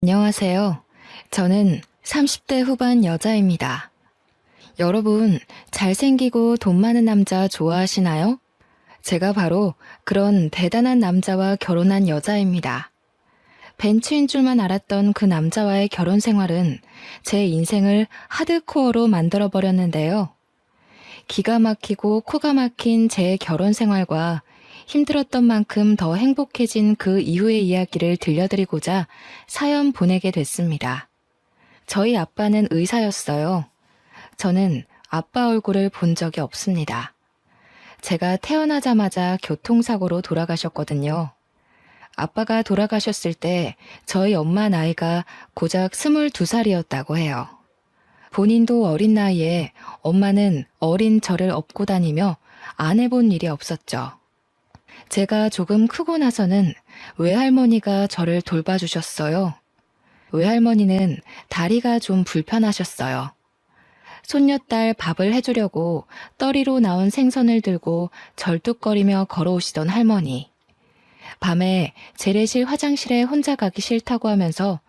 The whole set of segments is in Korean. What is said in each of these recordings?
안녕하세요. 저는 30대 후반 여자입니다. 여러분, 잘생기고 돈 많은 남자 좋아하시나요? 제가 바로 그런 대단한 남자와 결혼한 여자입니다. 벤츠인 줄만 알았던 그 남자와의 결혼 생활은 제 인생을 하드코어로 만들어버렸는데요. 기가 막히고 코가 막힌 제 결혼 생활과 힘들었던 만큼 더 행복해진 그 이후의 이야기를 들려드리고자 사연 보내게 됐습니다. 저희 아빠는 의사였어요. 저는 아빠 얼굴을 본 적이 없습니다. 제가 태어나자마자 교통사고로 돌아가셨거든요. 아빠가 돌아가셨을 때 저희 엄마 나이가 고작 22살이었다고 해요. 본인도 어린 나이에 엄마는 어린 저를 업고 다니며 안 해본 일이 없었죠. 제가 조금 크고 나서는 외할머니가 저를 돌봐주셨어요. 외할머니는 다리가 좀 불편하셨어요. 손녀딸 밥을 해주려고 떠리로 나온 생선을 들고 절뚝거리며 걸어오시던 할머니. 밤에 재래실 화장실에 혼자 가기 싫다고 하면서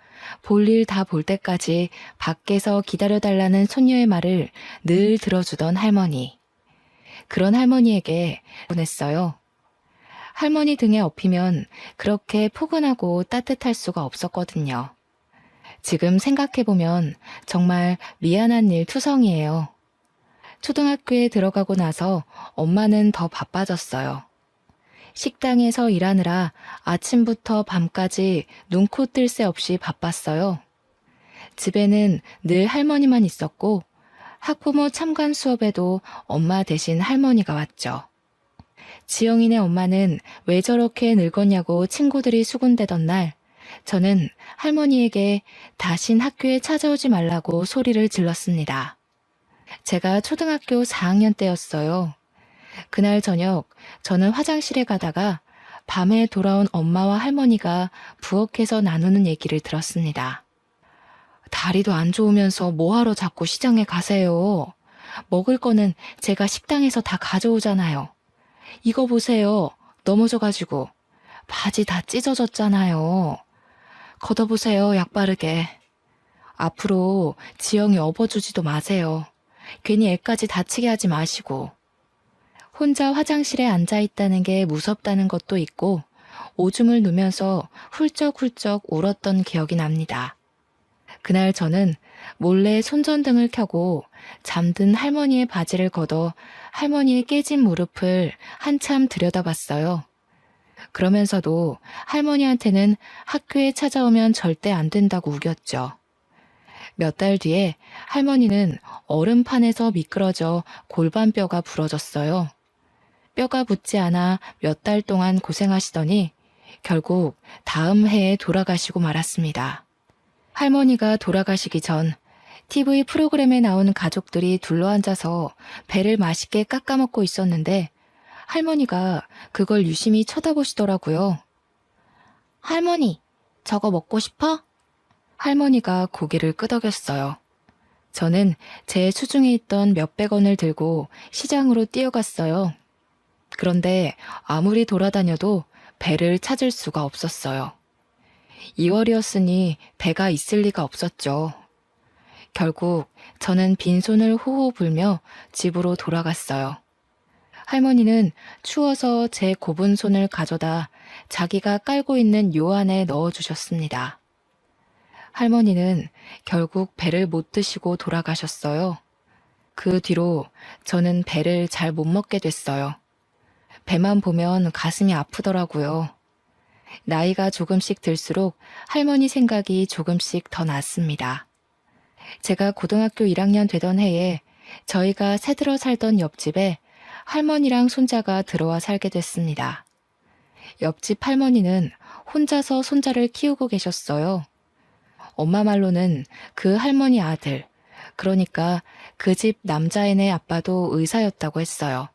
볼일 다 볼 때까지 밖에서 기다려달라는 손녀의 말을 늘 들어주던 할머니. 그런 할머니에게 보냈어요. 할머니 등에 업히면 그렇게 포근하고 따뜻할 수가 없었거든요. 지금 생각해보면 정말 미안한 일 투성이에요. 초등학교에 들어가고 나서 엄마는 더 바빠졌어요. 식당에서 일하느라 아침부터 밤까지 눈코 뜰 새 없이 바빴어요. 집에는 늘 할머니만 있었고 학부모 참관 수업에도 엄마 대신 할머니가 왔죠. 지영이네 엄마는 왜 저렇게 늙었냐고 친구들이 수군대던 날, 저는 할머니에게 다신 학교에 찾아오지 말라고 소리를 질렀습니다. 제가 초등학교 4학년 때였어요. 그날 저녁 저는 화장실에 가다가 밤에 돌아온 엄마와 할머니가 부엌에서 나누는 얘기를 들었습니다. 다리도 안 좋으면서 뭐하러 자꾸 시장에 가세요? 먹을 거는 제가 식당에서 다 가져오잖아요. 이거 보세요. 넘어져가지고 바지 다 찢어졌잖아요. 걷어보세요. 약 바르게. 앞으로 지영이 업어주지도 마세요. 괜히 애까지 다치게 하지 마시고. 혼자 화장실에 앉아있다는 게 무섭다는 것도 있고 오줌을 누면서 훌쩍훌쩍 울었던 기억이 납니다. 그날 저는 몰래 손전등을 켜고 잠든 할머니의 바지를 걷어 할머니의 깨진 무릎을 한참 들여다봤어요. 그러면서도 할머니한테는 학교에 찾아오면 절대 안 된다고 우겼죠. 몇 달 뒤에 할머니는 얼음판에서 미끄러져 골반뼈가 부러졌어요. 뼈가 붙지 않아 몇 달 동안 고생하시더니 결국 다음 해에 돌아가시고 말았습니다. 할머니가 돌아가시기 전 TV 프로그램에 나오는 가족들이 둘러앉아서 배를 맛있게 깎아먹고 있었는데 할머니가 그걸 유심히 쳐다보시더라고요. 할머니, 저거 먹고 싶어? 할머니가 고개를 끄덕였어요. 저는 제 수중에 있던 몇백 원을 들고 시장으로 뛰어갔어요. 그런데 아무리 돌아다녀도 배를 찾을 수가 없었어요. 2월이었으니 배가 있을 리가 없었죠. 결국 저는 빈손을 호호 불며 집으로 돌아갔어요. 할머니는 추워서 제 곱은 손을 가져다 자기가 깔고 있는 요 안에 넣어주셨습니다. 할머니는 결국 배를 못 드시고 돌아가셨어요. 그 뒤로 저는 배를 잘 못 먹게 됐어요. 배만 보면 가슴이 아프더라고요. 나이가 조금씩 들수록 할머니 생각이 조금씩 더 났습니다. 제가 고등학교 1학년 되던 해에 저희가 새들어 살던 옆집에 할머니랑 손자가 들어와 살게 됐습니다. 옆집 할머니는 혼자서 손자를 키우고 계셨어요. 엄마 말로는 그 할머니 아들, 그러니까 그 집 남자애네 아빠도 의사였다고 했어요.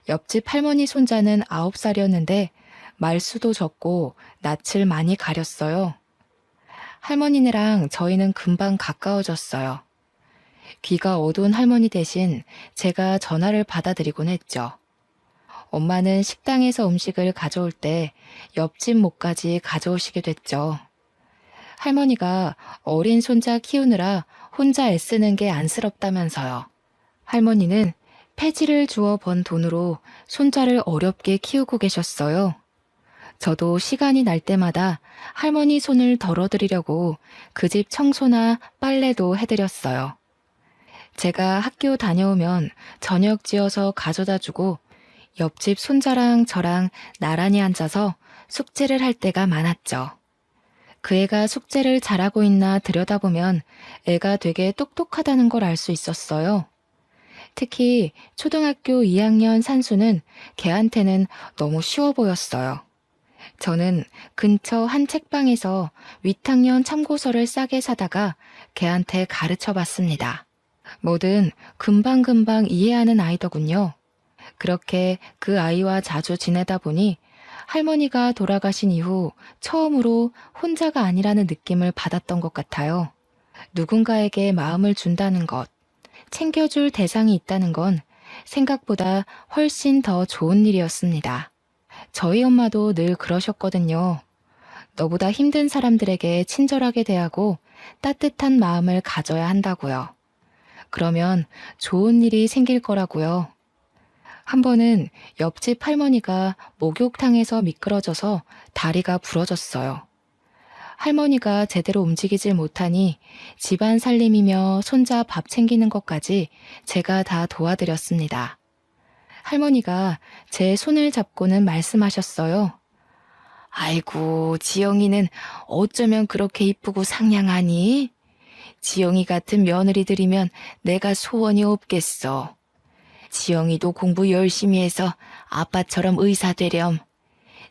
옆집 할머니 손자는 9살이었는데 말수도 적고 낯을 많이 가렸어요. 할머니네랑 저희는 금방 가까워졌어요. 귀가 어두운 할머니 대신 제가 전화를 받아드리곤 했죠. 엄마는 식당에서 음식을 가져올 때 옆집 목까지 가져오시게 됐죠. 할머니가 어린 손자 키우느라 혼자 애쓰는 게 안쓰럽다면서요. 할머니는 폐지를 주워 번 돈으로 손자를 어렵게 키우고 계셨어요. 저도 시간이 날 때마다 할머니 손을 덜어드리려고 그 집 청소나 빨래도 해드렸어요. 제가 학교 다녀오면 저녁 지어서 가져다 주고 옆집 손자랑 저랑 나란히 앉아서 숙제를 할 때가 많았죠. 그 애가 숙제를 잘하고 있나 들여다보면 애가 되게 똑똑하다는 걸 알 수 있었어요. 특히 초등학교 2학년 산수는 걔한테는 너무 쉬워 보였어요. 저는 근처 한 책방에서 위탁년 참고서를 싸게 사다가 걔한테 가르쳐 봤습니다. 뭐든 금방금방 이해하는 아이더군요. 그렇게 그 아이와 자주 지내다 보니 할머니가 돌아가신 이후 처음으로 혼자가 아니라는 느낌을 받았던 것 같아요. 누군가에게 마음을 준다는 것, 챙겨줄 대상이 있다는 건 생각보다 훨씬 더 좋은 일이었습니다. 저희 엄마도 늘 그러셨거든요. 너보다 힘든 사람들에게 친절하게 대하고 따뜻한 마음을 가져야 한다고요. 그러면 좋은 일이 생길 거라고요. 한 번은 옆집 할머니가 목욕탕에서 미끄러져서 다리가 부러졌어요. 할머니가 제대로 움직이질 못하니 집안 살림이며 손자 밥 챙기는 것까지 제가 다 도와드렸습니다. 할머니가 제 손을 잡고는 말씀하셨어요. 아이고, 지영이는 어쩌면 그렇게 이쁘고 상냥하니? 지영이 같은 며느리들이면 내가 소원이 없겠어. 지영이도 공부 열심히 해서 아빠처럼 의사 되렴.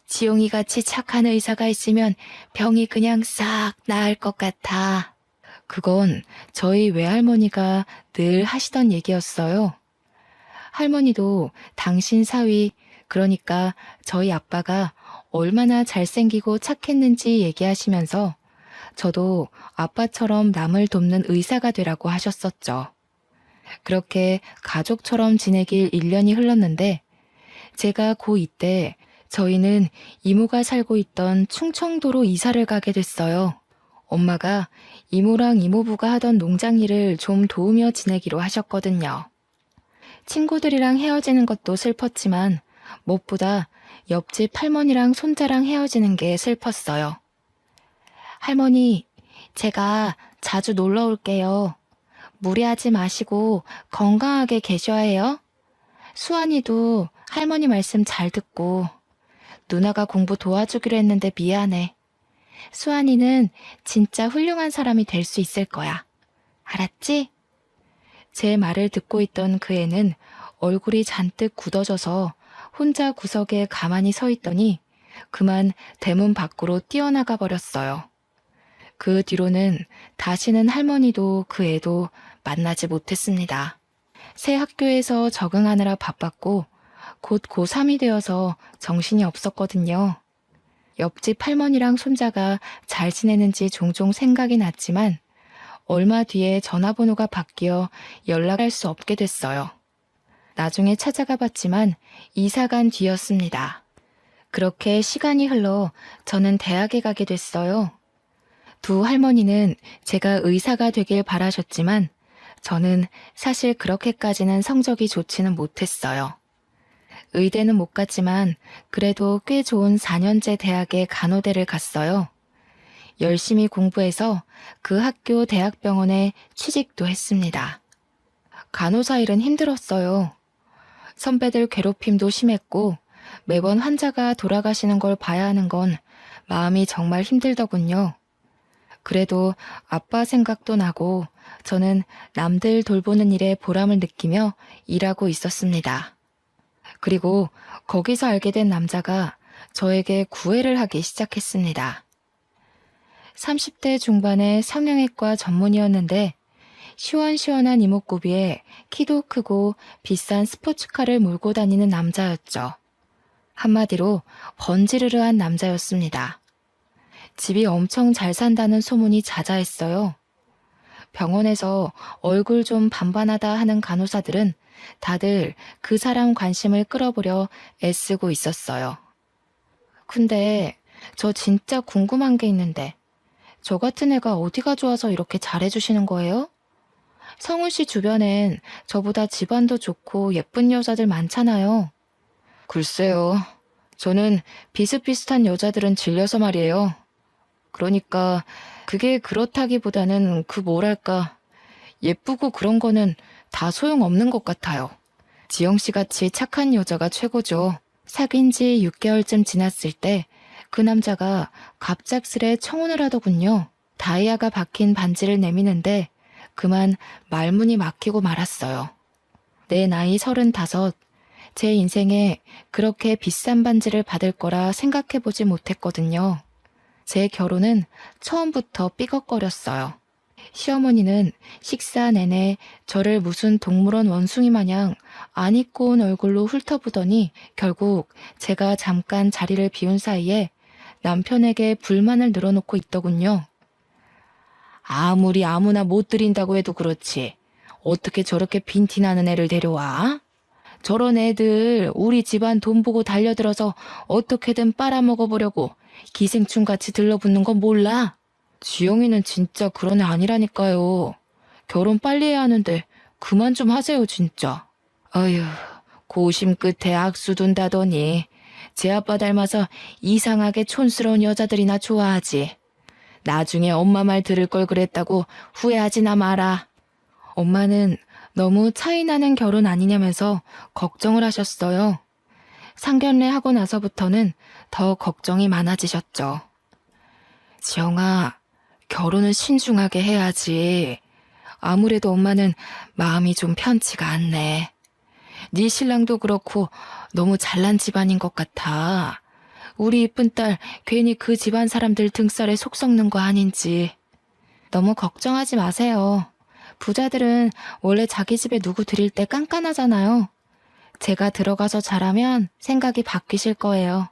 지영이 같이 착한 의사가 있으면 병이 그냥 싹 나을 것 같아. 그건 저희 외할머니가 늘 하시던 얘기였어요. 할머니도 당신 사위, 그러니까 저희 아빠가 얼마나 잘생기고 착했는지 얘기하시면서 저도 아빠처럼 남을 돕는 의사가 되라고 하셨었죠. 그렇게 가족처럼 지내길 1년이 흘렀는데 제가 고2 때 저희는 이모가 살고 있던 충청도로 이사를 가게 됐어요. 엄마가 이모랑 이모부가 하던 농장 일을 좀 도우며 지내기로 하셨거든요. 친구들이랑 헤어지는 것도 슬펐지만 무엇보다 옆집 할머니랑 손자랑 헤어지는 게 슬펐어요. 할머니, 제가 자주 놀러 올게요. 무리하지 마시고 건강하게 계셔야 해요. 수환이도 할머니 말씀 잘 듣고 누나가 공부 도와주기로 했는데 미안해. 수환이는 진짜 훌륭한 사람이 될 수 있을 거야. 알았지? 제 말을 듣고 있던 그 애는 얼굴이 잔뜩 굳어져서 혼자 구석에 가만히 서 있더니 그만 대문 밖으로 뛰어나가 버렸어요. 그 뒤로는 다시는 할머니도 그 애도 만나지 못했습니다. 새 학교에서 적응하느라 바빴고 곧 고3이 되어서 정신이 없었거든요. 옆집 할머니랑 손자가 잘 지내는지 종종 생각이 났지만 얼마 뒤에 전화번호가 바뀌어 연락할 수 없게 됐어요. 나중에 찾아가 봤지만 이사 간 뒤였습니다. 그렇게 시간이 흘러 저는 대학에 가게 됐어요. 두 할머니는 제가 의사가 되길 바라셨지만 저는 사실 그렇게까지는 성적이 좋지는 못했어요. 의대는 못 갔지만 그래도 꽤 좋은 4년제 대학에 간호대를 갔어요. 열심히 공부해서 그 학교 대학병원에 취직도 했습니다. 간호사 일은 힘들었어요. 선배들 괴롭힘도 심했고 매번 환자가 돌아가시는 걸 봐야 하는 건 마음이 정말 힘들더군요. 그래도 아빠 생각도 나고 저는 남들 돌보는 일에 보람을 느끼며 일하고 있었습니다. 그리고 거기서 알게 된 남자가 저에게 구애를 하기 시작했습니다. 30대 중반의 성형외과 전문의였는데 시원시원한 이목구비에 키도 크고 비싼 스포츠카를 몰고 다니는 남자였죠. 한마디로 번지르르한 남자였습니다. 집이 엄청 잘 산다는 소문이 자자했어요. 병원에서 얼굴 좀 반반하다 하는 간호사들은 다들 그 사람 관심을 끌어보려 애쓰고 있었어요. 근데 저 진짜 궁금한 게 있는데 저 같은 애가 어디가 좋아서 이렇게 잘해주시는 거예요? 성훈 씨 주변엔 저보다 집안도 좋고 예쁜 여자들 많잖아요. 글쎄요. 저는 비슷비슷한 여자들은 질려서 말이에요. 그러니까 그게 그렇다기보다는 그 뭐랄까 예쁘고 그런 거는 다 소용없는 것 같아요. 지영 씨 같이 착한 여자가 최고죠. 사귄 지 6개월쯤 지났을 때 그 남자가 갑작스레 청혼을 하더군요. 다이아가 박힌 반지를 내미는데 그만 말문이 막히고 말았어요. 내 나이 35, 제 인생에 그렇게 비싼 반지를 받을 거라 생각해보지 못했거든요. 제 결혼은 처음부터 삐걱거렸어요. 시어머니는 식사 내내 저를 무슨 동물원 원숭이 마냥 안 입고 온 얼굴로 훑어보더니 결국 제가 잠깐 자리를 비운 사이에 남편에게 불만을 늘어놓고 있더군요. 아무리 아무나 못 들인다고 해도 그렇지. 어떻게 저렇게 빈티나는 애를 데려와? 저런 애들 우리 집안 돈 보고 달려들어서 어떻게든 빨아먹어보려고 기생충같이 들러붙는 건 몰라? 지영이는 진짜 그런 애 아니라니까요. 결혼 빨리 해야 하는데 그만 좀 하세요 진짜. 어휴, 고심 끝에 악수 둔다더니 제 아빠 닮아서 이상하게 촌스러운 여자들이나 좋아하지. 나중에 엄마 말 들을 걸 그랬다고 후회하지나 마라. 엄마는 너무 차이나는 결혼 아니냐면서 걱정을 하셨어요. 상견례 하고 나서부터는 더 걱정이 많아지셨죠. 지영아, 결혼은 신중하게 해야지. 아무래도 엄마는 마음이 좀 편치가 않네. 네 신랑도 그렇고 너무 잘난 집안인 것 같아. 우리 이쁜 딸 괜히 그 집안 사람들 등살에 속 썩는 거 아닌지. 너무 걱정하지 마세요. 부자들은 원래 자기 집에 누구 들일 때 깐깐하잖아요. 제가 들어가서 잘하면 생각이 바뀌실 거예요.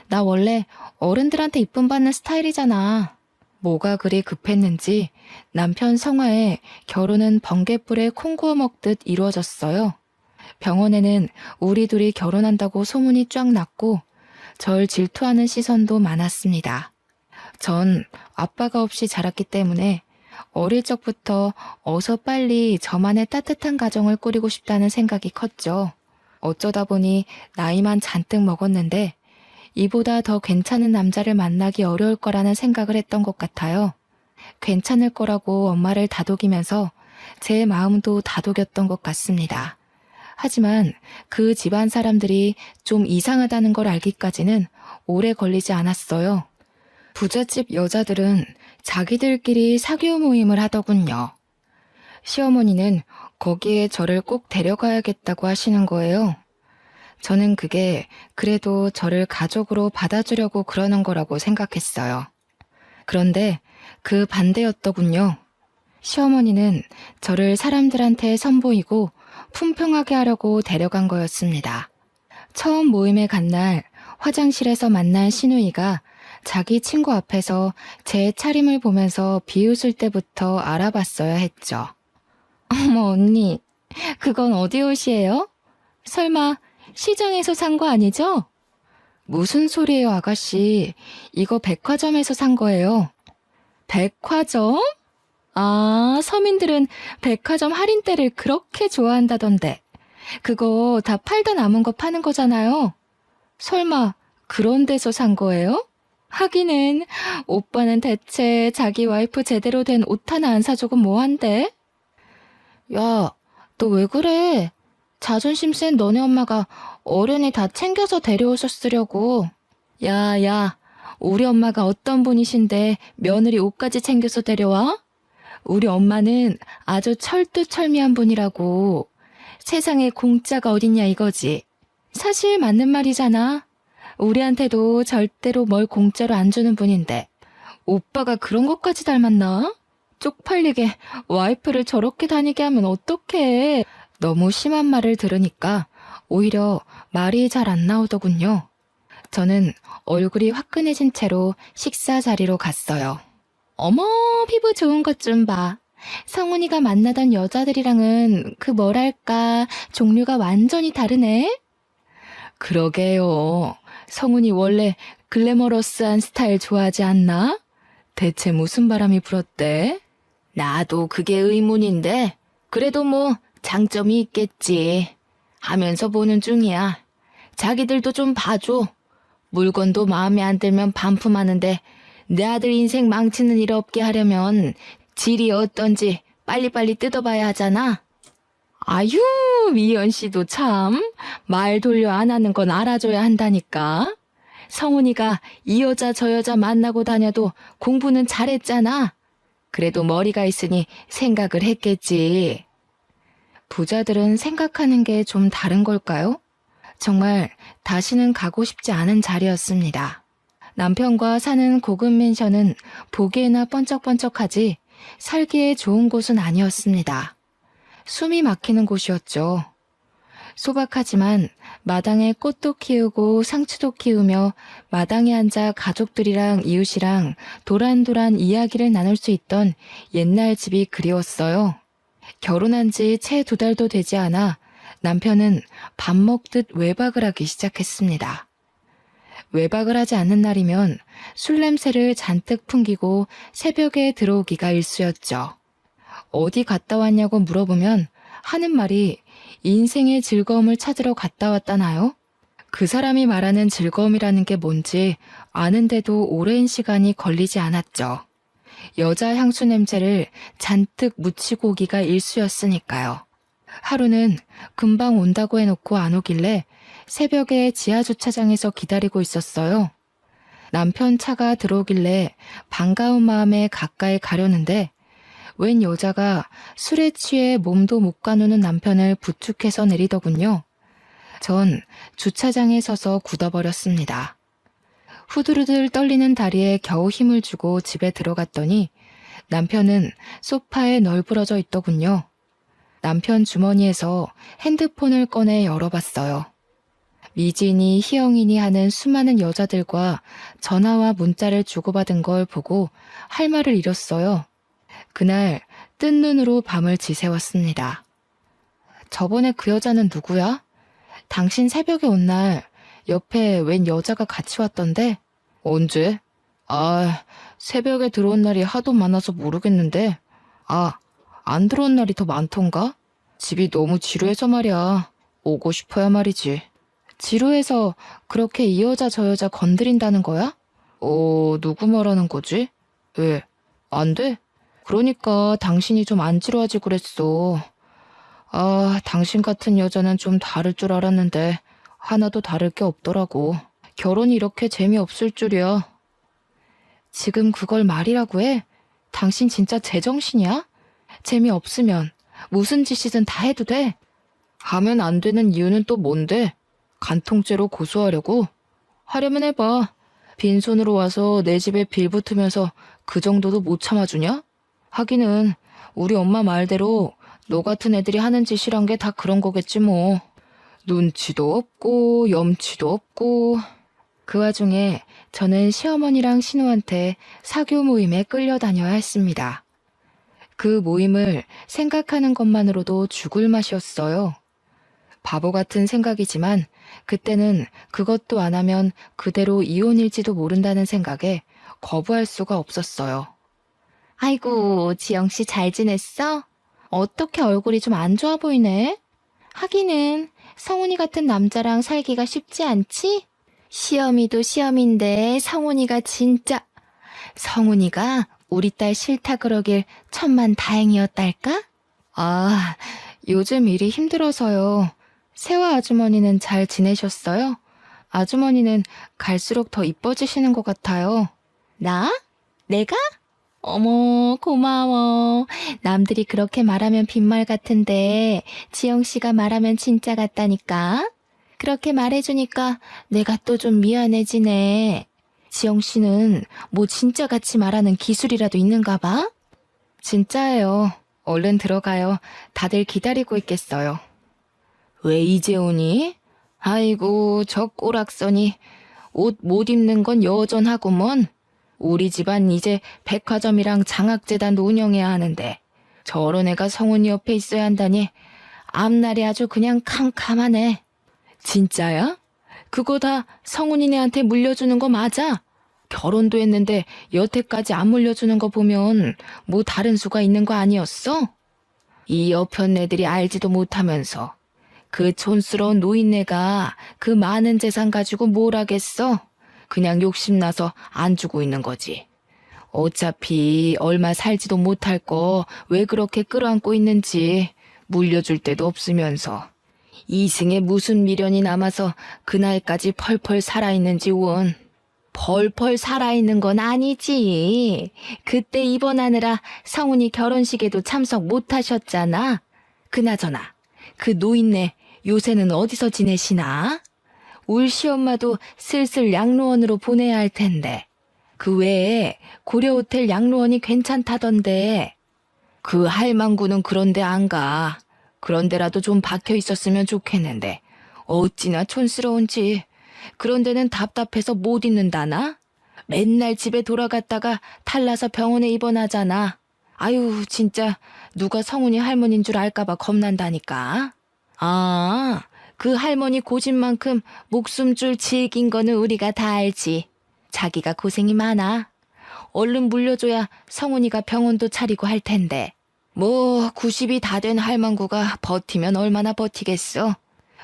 나 원래 어른들한테 이쁨 받는 스타일이잖아. 뭐가 그리 급했는지 남편 성화에 결혼은 번갯불에 콩 구워 먹듯 이루어졌어요. 병원에는 우리 둘이 결혼한다고 소문이 쫙 났고 절 질투하는 시선도 많았습니다. 전 아빠가 없이 자랐기 때문에 어릴 적부터 어서 빨리 저만의 따뜻한 가정을 꾸리고 싶다는 생각이 컸죠. 어쩌다 보니 나이만 잔뜩 먹었는데 이보다 더 괜찮은 남자를 만나기 어려울 거라는 생각을 했던 것 같아요. 괜찮을 거라고 엄마를 다독이면서 제 마음도 다독였던 것 같습니다. 하지만 그 집안 사람들이 좀 이상하다는 걸 알기까지는 오래 걸리지 않았어요. 부잣집 여자들은 자기들끼리 사교 모임을 하더군요. 시어머니는 거기에 저를 꼭 데려가야겠다고 하시는 거예요. 저는 그게 그래도 저를 가족으로 받아주려고 그러는 거라고 생각했어요. 그런데 그 반대였더군요. 시어머니는 저를 사람들한테 선보이고 품평하게 하려고 데려간 거였습니다. 처음 모임에 간 날 화장실에서 만난 시누이가 자기 친구 앞에서 제 차림을 보면서 비웃을 때부터 알아봤어야 했죠. 어머 언니, 그건 어디 옷이에요? 설마 시장에서 산 거 아니죠? 무슨 소리예요 아가씨, 이거 백화점에서 산 거예요. 백화점? 아, 서민들은 백화점 할인대를 그렇게 좋아한다던데. 그거 다 팔다 남은 거 파는 거잖아요. 설마 그런 데서 산 거예요? 하기는 오빠는 대체 자기 와이프 제대로 된 옷 하나 안 사주고 뭐한대? 야, 너 왜 그래? 자존심 센 너네 엄마가 어른이 다 챙겨서 데려오셨으려고. 야, 우리 엄마가 어떤 분이신데 며느리 옷까지 챙겨서 데려와? 우리 엄마는 아주 철두철미한 분이라고. 세상에 공짜가 어딨냐 이거지. 사실 맞는 말이잖아. 우리한테도 절대로 뭘 공짜로 안 주는 분인데 오빠가 그런 것까지 닮았나? 쪽팔리게 와이프를 저렇게 다니게 하면 어떡해. 너무 심한 말을 들으니까 오히려 말이 잘 안 나오더군요. 저는 얼굴이 화끈해진 채로 식사 자리로 갔어요. 어머, 피부 좋은 것 좀 봐. 성훈이가 만나던 여자들이랑은 그 뭐랄까 종류가 완전히 다르네. 그러게요. 성훈이 원래 글래머러스한 스타일 좋아하지 않나? 대체 무슨 바람이 불었대? 나도 그게 의문인데, 그래도 뭐 장점이 있겠지. 하면서 보는 중이야. 자기들도 좀 봐줘. 물건도 마음에 안 들면 반품하는데 내 아들 인생 망치는 일 없게 하려면 질이 어떤지 빨리빨리 뜯어봐야 하잖아. 아유, 미연 씨도 참 말 돌려 안 하는 건 알아줘야 한다니까. 성훈이가 이 여자 저 여자 만나고 다녀도 공부는 잘했잖아. 그래도 머리가 있으니 생각을 했겠지. 부자들은 생각하는 게 좀 다른 걸까요? 정말 다시는 가고 싶지 않은 자리였습니다. 남편과 사는 고급 맨션은 보기에나 번쩍번쩍하지 살기에 좋은 곳은 아니었습니다. 숨이 막히는 곳이었죠. 소박하지만 마당에 꽃도 키우고 상추도 키우며 마당에 앉아 가족들이랑 이웃이랑 도란도란 이야기를 나눌 수 있던 옛날 집이 그리웠어요. 결혼한 지 채 2달도 되지 않아 남편은 밥 먹듯 외박을 하기 시작했습니다. 외박을 하지 않는 날이면 술 냄새를 잔뜩 풍기고 새벽에 들어오기가 일쑤였죠. 어디 갔다 왔냐고 물어보면 하는 말이 인생의 즐거움을 찾으러 갔다 왔다나요? 그 사람이 말하는 즐거움이라는 게 뭔지 아는데도 오랜 시간이 걸리지 않았죠. 여자 향수 냄새를 잔뜩 묻히고 오기가 일쑤였으니까요. 하루는 금방 온다고 해놓고 안 오길래 새벽에 지하주차장에서 기다리고 있었어요. 남편 차가 들어오길래 반가운 마음에 가까이 가려는데 웬 여자가 술에 취해 몸도 못 가누는 남편을 부축해서 내리더군요. 전 주차장에 서서 굳어버렸습니다. 후들후들 떨리는 다리에 겨우 힘을 주고 집에 들어갔더니 남편은 소파에 널브러져 있더군요. 남편 주머니에서 핸드폰을 꺼내 열어봤어요. 미진이, 희영이니 하는 수많은 여자들과 전화와 문자를 주고받은 걸 보고 할 말을 잃었어요. 그날 뜬 눈으로 밤을 지새웠습니다. 저번에 그 여자는 누구야? 당신 새벽에 온 날 옆에 웬 여자가 같이 왔던데? 언제? 새벽에 들어온 날이 하도 많아서 모르겠는데. 안 들어온 날이 더 많던가? 집이 너무 지루해서 말이야. 오고 싶어야 말이지. 지루해서 그렇게 이 여자 저 여자 건드린다는 거야? 누구 말하는 거지? 왜? 안 돼? 그러니까 당신이 좀 안 지루하지 그랬어. 당신 같은 여자는 좀 다를 줄 알았는데 하나도 다를 게 없더라고. 결혼이 이렇게 재미없을 줄이야. 지금 그걸 말이라고 해? 당신 진짜 제정신이야? 재미없으면 무슨 짓이든 다 해도 돼? 하면 안 되는 이유는 또 뭔데? 간통죄로 고소하려고? 하려면 해봐. 빈손으로 와서 내 집에 빌붙으면서 그 정도도 못 참아주냐? 하기는 우리 엄마 말대로 너 같은 애들이 하는 짓이란 게 다 그런 거겠지 뭐. 눈치도 없고 염치도 없고. 그 와중에 저는 시어머니랑 신우한테 사교 모임에 끌려다녀야 했습니다. 그 모임을 생각하는 것만으로도 죽을 맛이었어요. 바보 같은 생각이지만 그때는 그것도 안 하면 그대로 이혼일지도 모른다는 생각에 거부할 수가 없었어요. 아이고, 지영씨 잘 지냈어? 어떻게 얼굴이 좀 안 좋아 보이네? 하기는 성훈이 같은 남자랑 살기가 쉽지 않지? 시어미도 시어미인데 성훈이가 진짜... 성훈이가 우리 딸 싫다 그러길 천만 다행이었달까? 요즘 일이 힘들어서요. 세화 아주머니는 잘 지내셨어요? 아주머니는 갈수록 더 이뻐지시는 것 같아요. 나? 내가? 어머, 고마워. 남들이 그렇게 말하면 빈말 같은데 지영씨가 말하면 진짜 같다니까. 그렇게 말해주니까 내가 또 좀 미안해지네. 지영씨는 뭐 진짜 같이 말하는 기술이라도 있는가 봐? 진짜예요. 얼른 들어가요. 다들 기다리고 있겠어요. 왜 이제 오니? 아이고, 저 꼬락서니 옷 못 입는 건 여전하구먼. 우리 집안 이제 백화점이랑 장학재단도 운영해야 하는데 저런 애가 성훈이 옆에 있어야 한다니 앞날이 아주 그냥 캄캄하네. 진짜야? 그거 다 성훈이네한테 물려주는 거 맞아? 결혼도 했는데 여태까지 안 물려주는 거 보면 뭐 다른 수가 있는 거 아니었어? 이 여편네들이 알지도 못하면서 그 촌스러운 노인네가 그 많은 재산 가지고 뭘 하겠어? 그냥 욕심나서 안 주고 있는 거지. 어차피 얼마 살지도 못할 거 왜 그렇게 끌어안고 있는지 물려줄 데도 없으면서 이승에 무슨 미련이 남아서 그날까지 펄펄 살아있는지 원. 펄펄 살아있는 건 아니지. 그때 입원하느라 성훈이 결혼식에도 참석 못하셨잖아. 그나저나 그 노인네 요새는 어디서 지내시나? 울 시엄마도 슬슬 양로원으로 보내야 할 텐데. 그 외에 고려호텔 양로원이 괜찮다던데. 그 할망구는 그런데 안 가. 그런데라도 좀 박혀 있었으면 좋겠는데 어찌나 촌스러운지. 그런 데는 답답해서 못 있는다나? 맨날 집에 돌아갔다가 탈나서 병원에 입원하잖아. 아유, 진짜 누가 성훈이 할머니인 줄 알까봐 겁난다니까. 아, 그 할머니 고집만큼 목숨줄 질긴 거는 우리가 다 알지. 자기가 고생이 많아. 얼른 물려줘야 성훈이가 병원도 차리고 할 텐데. 뭐 90이 다 된 할망구가 버티면 얼마나 버티겠어.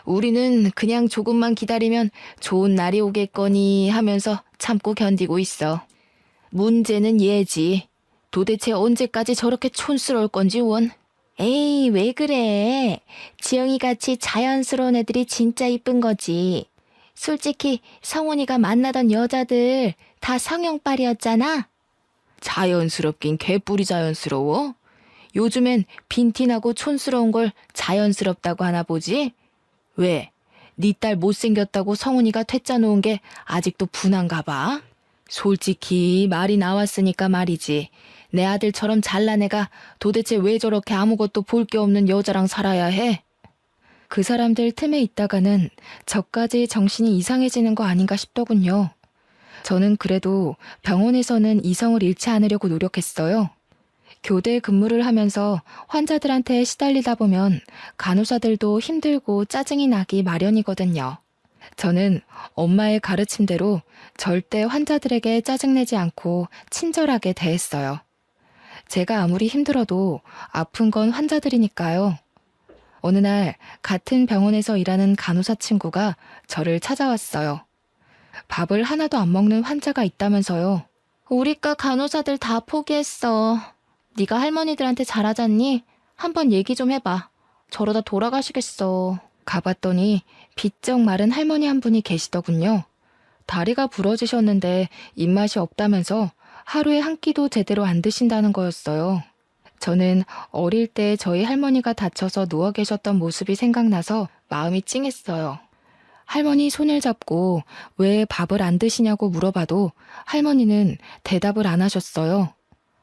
우리는 그냥 조금만 기다리면 좋은 날이 오겠거니 하면서 참고 견디고 있어. 문제는 얘지. 도대체 언제까지 저렇게 촌스러울 건지 원. 에이, 왜 그래. 지영이같이 자연스러운 애들이 진짜 이쁜 거지. 솔직히 성훈이가 만나던 여자들 다 성형빨이었잖아. 자연스럽긴 개뿔이 자연스러워. 요즘엔 빈티나고 촌스러운 걸 자연스럽다고 하나 보지? 왜? 네 딸 못생겼다고 성훈이가 퇴짜 놓은 게 아직도 분한가 봐? 솔직히 말이 나왔으니까 말이지. 내 아들처럼 잘난 애가 도대체 왜 저렇게 아무것도 볼 게 없는 여자랑 살아야 해? 그 사람들 틈에 있다가는 저까지 정신이 이상해지는 거 아닌가 싶더군요. 저는 그래도 병원에서는 이성을 잃지 않으려고 노력했어요. 교대 근무를 하면서 환자들한테 시달리다 보면 간호사들도 힘들고 짜증이 나기 마련이거든요. 저는 엄마의 가르침대로 절대 환자들에게 짜증내지 않고 친절하게 대했어요. 제가 아무리 힘들어도 아픈 건 환자들이니까요. 어느 날 같은 병원에서 일하는 간호사 친구가 저를 찾아왔어요. 밥을 하나도 안 먹는 환자가 있다면서요. 우리과 간호사들 다 포기했어. 네가 할머니들한테 잘하잖니? 한번 얘기 좀 해봐. 저러다 돌아가시겠어. 가봤더니 비쩍 마른 할머니 한 분이 계시더군요. 다리가 부러지셨는데 입맛이 없다면서 하루에 한 끼도 제대로 안 드신다는 거였어요. 저는 어릴 때 저희 할머니가 다쳐서 누워 계셨던 모습이 생각나서 마음이 찡했어요. 할머니 손을 잡고 왜 밥을 안 드시냐고 물어봐도 할머니는 대답을 안 하셨어요.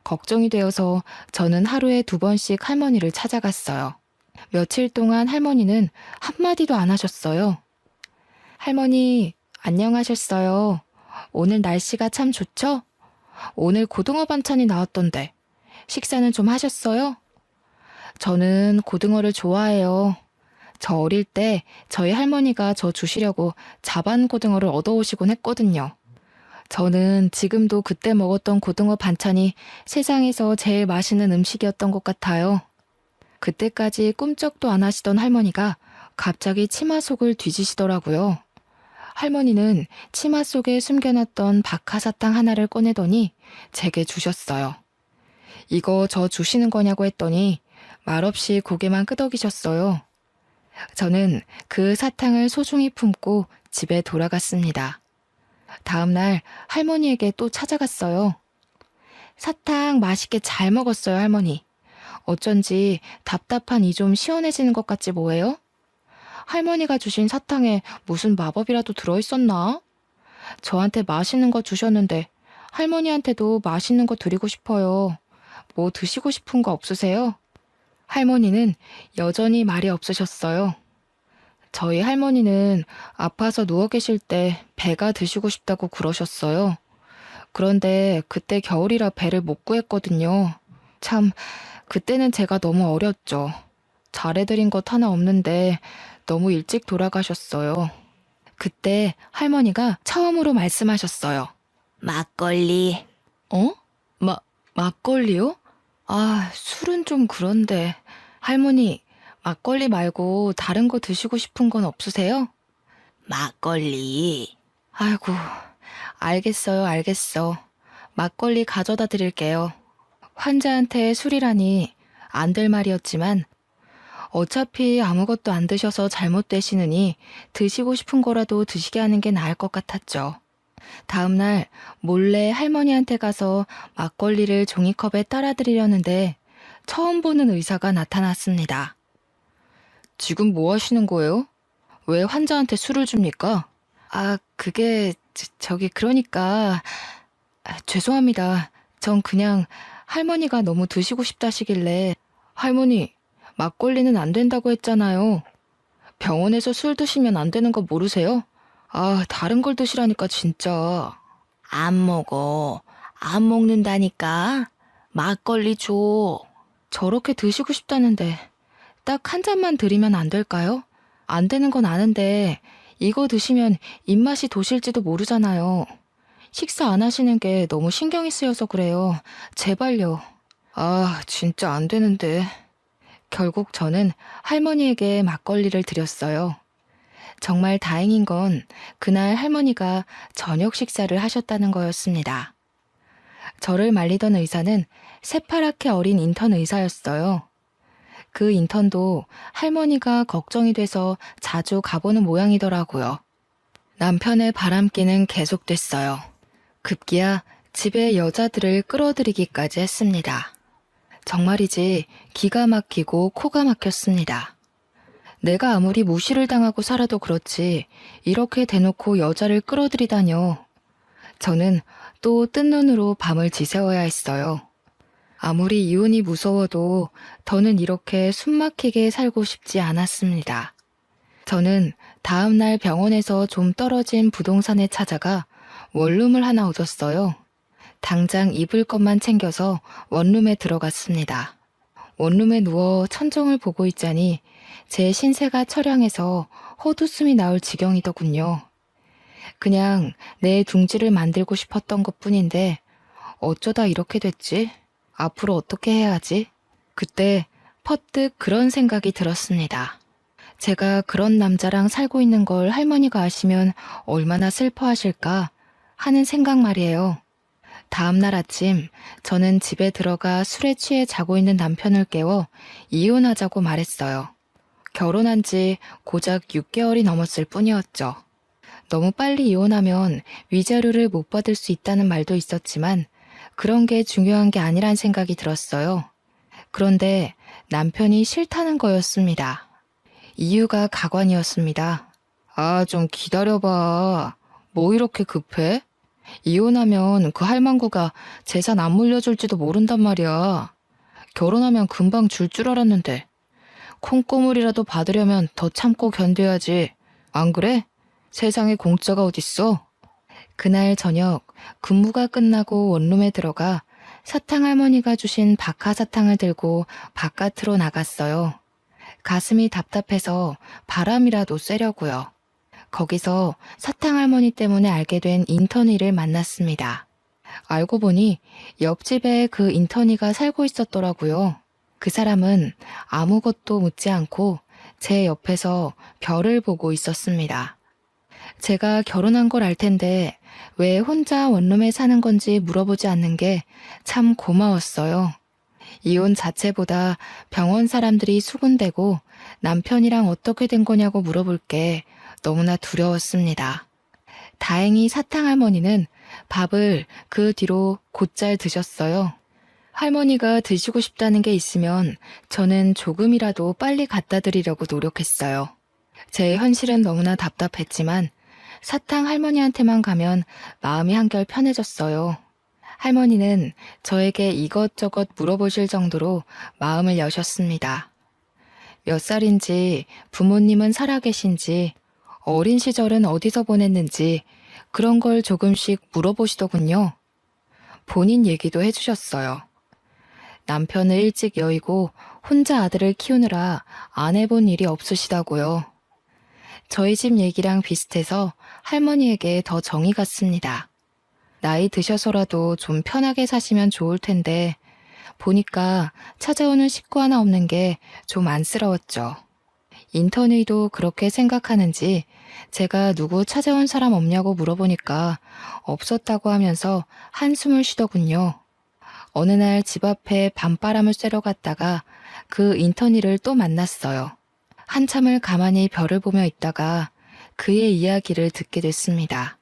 걱정이 되어서 저는 하루에 2번씩 할머니를 찾아갔어요. 며칠 동안 할머니는 한마디도 안 하셨어요. 할머니, 안녕하셨어요. 오늘 날씨가 참 좋죠? 오늘 고등어 반찬이 나왔던데 식사는 좀 하셨어요? 저는 고등어를 좋아해요. 저 어릴 때 저희 할머니가 저 주시려고 자반 고등어를 얻어오시곤 했거든요. 저는 지금도 그때 먹었던 고등어 반찬이 세상에서 제일 맛있는 음식이었던 것 같아요. 그때까지 꿈쩍도 안 하시던 할머니가 갑자기 치마 속을 뒤지시더라고요. 할머니는 치마 속에 숨겨놨던 박하사탕 하나를 꺼내더니 제게 주셨어요. 이거 저 주시는 거냐고 했더니 말없이 고개만 끄덕이셨어요. 저는 그 사탕을 소중히 품고 집에 돌아갔습니다. 다음 날 할머니에게 또 찾아갔어요. 사탕 맛있게 잘 먹었어요, 할머니. 어쩐지 답답한 이 좀 시원해지는 것 같지 뭐예요? 할머니가 주신 사탕에 무슨 마법이라도 들어있었나? 저한테 맛있는 거 주셨는데 할머니한테도 맛있는 거 드리고 싶어요. 뭐 드시고 싶은 거 없으세요? 할머니는 여전히 말이 없으셨어요. 저희 할머니는 아파서 누워 계실 때 배가 드시고 싶다고 그러셨어요. 그런데 그때 겨울이라 배를 못 구했거든요. 참, 그때는 제가 너무 어렸죠. 잘해드린 것 하나 없는데 너무 일찍 돌아가셨어요. 그때 할머니가 처음으로 말씀하셨어요. 막걸리. 어? 막걸리요? 아, 술은 좀 그런데. 할머니, 막걸리 말고 다른 거 드시고 싶은 건 없으세요? 막걸리. 아이고, 알겠어요, 알겠어. 막걸리 가져다 드릴게요. 환자한테 술이라니 안 될 말이었지만 어차피 아무것도 안 드셔서 잘못되시느니 드시고 싶은 거라도 드시게 하는 게 나을 것 같았죠. 다음날 몰래 할머니한테 가서 막걸리를 종이컵에 따라 드리려는데 처음 보는 의사가 나타났습니다. 지금 뭐 하시는 거예요? 왜 환자한테 술을 줍니까? 아, 그게 저기 그러니까 죄송합니다. 전 그냥 할머니가 너무 드시고 싶다시길래 할머니, 막걸리는 안 된다고 했잖아요. 병원에서 술 드시면 안 되는 거 모르세요? 아, 다른 걸 드시라니까 진짜. 안 먹어. 안 먹는다니까. 막걸리 줘. 저렇게 드시고 싶다는데 딱 한 잔만 드리면 안 될까요? 안 되는 건 아는데 이거 드시면 입맛이 도실지도 모르잖아요. 식사 안 하시는 게 너무 신경이 쓰여서 그래요. 제발요. 아, 진짜 안 되는데. 결국 저는 할머니에게 막걸리를 드렸어요. 정말 다행인 건 그날 할머니가 저녁 식사를 하셨다는 거였습니다. 저를 말리던 의사는 새파랗게 어린 인턴 의사였어요. 그 인턴도 할머니가 걱정이 돼서 자주 가보는 모양이더라고요. 남편의 바람기는 계속됐어요. 급기야 집에 여자들을 끌어들이기까지 했습니다. 정말이지 기가 막히고 코가 막혔습니다. 내가 아무리 무시를 당하고 살아도 그렇지 이렇게 대놓고 여자를 끌어들이다뇨. 저는 또 뜬 눈으로 밤을 지새워야 했어요. 아무리 이혼이 무서워도 더는 이렇게 숨막히게 살고 싶지 않았습니다. 저는 다음날 병원에서 좀 떨어진 부동산에 찾아가 원룸을 하나 얻었어요. 당장 입을 것만 챙겨서 원룸에 들어갔습니다. 원룸에 누워 천정을 보고 있자니 제 신세가 처량해서 헛웃음이 나올 지경이더군요. 그냥 내 둥지를 만들고 싶었던 것뿐인데 어쩌다 이렇게 됐지? 앞으로 어떻게 해야 하지? 그때 퍼뜩 그런 생각이 들었습니다. 제가 그런 남자랑 살고 있는 걸 할머니가 아시면 얼마나 슬퍼하실까 하는 생각 말이에요. 다음날 아침 저는 집에 들어가 술에 취해 자고 있는 남편을 깨워 이혼하자고 말했어요. 결혼한 지 고작 6개월이 넘었을 뿐이었죠. 너무 빨리 이혼하면 위자료를 못 받을 수 있다는 말도 있었지만 그런 게 중요한 게 아니란 생각이 들었어요. 그런데 남편이 싫다는 거였습니다. 이유가 가관이었습니다. 아, 좀 기다려봐. 뭐 이렇게 급해? 이혼하면 그 할망구가 재산 안 물려줄지도 모른단 말이야. 결혼하면 금방 줄 줄 알았는데. 콩고물이라도 받으려면 더 참고 견뎌야지. 안 그래? 세상에 공짜가 어딨어? 그날 저녁 근무가 끝나고 원룸에 들어가 사탕 할머니가 주신 박하사탕을 들고 바깥으로 나갔어요. 가슴이 답답해서 바람이라도 쐬려고요. 거기서 사탕 할머니 때문에 알게 된 인턴이를 만났습니다. 알고 보니 옆집에 그 인턴이가 살고 있었더라고요. 그 사람은 아무것도 묻지 않고 제 옆에서 별을 보고 있었습니다. 제가 결혼한 걸 알 텐데 왜 혼자 원룸에 사는 건지 물어보지 않는 게 참 고마웠어요. 이혼 자체보다 병원 사람들이 수군대고 남편이랑 어떻게 된 거냐고 물어볼 게 너무나 두려웠습니다. 다행히 사탕 할머니는 밥을 그 뒤로 곧잘 드셨어요. 할머니가 드시고 싶다는 게 있으면 저는 조금이라도 빨리 갖다 드리려고 노력했어요. 제 현실은 너무나 답답했지만 사탕 할머니한테만 가면 마음이 한결 편해졌어요. 할머니는 저에게 이것저것 물어보실 정도로 마음을 여셨습니다. 몇 살인지, 부모님은 살아계신지, 어린 시절은 어디서 보냈는지 그런 걸 조금씩 물어보시더군요. 본인 얘기도 해주셨어요. 남편을 일찍 여의고 혼자 아들을 키우느라 안 해본 일이 없으시다고요. 저희 집 얘기랑 비슷해서 할머니에게 더 정이 갔습니다. 나이 드셔서라도 좀 편하게 사시면 좋을 텐데 보니까 찾아오는 식구 하나 없는 게 좀 안쓰러웠죠. 인턴이도 그렇게 생각하는지 제가 누구 찾아온 사람 없냐고 물어보니까 없었다고 하면서 한숨을 쉬더군요. 어느 날 집 앞에 밤바람을 쐬러 갔다가 그 인턴이를 또 만났어요. 한참을 가만히 별을 보며 있다가 그의 이야기를 듣게 됐습니다.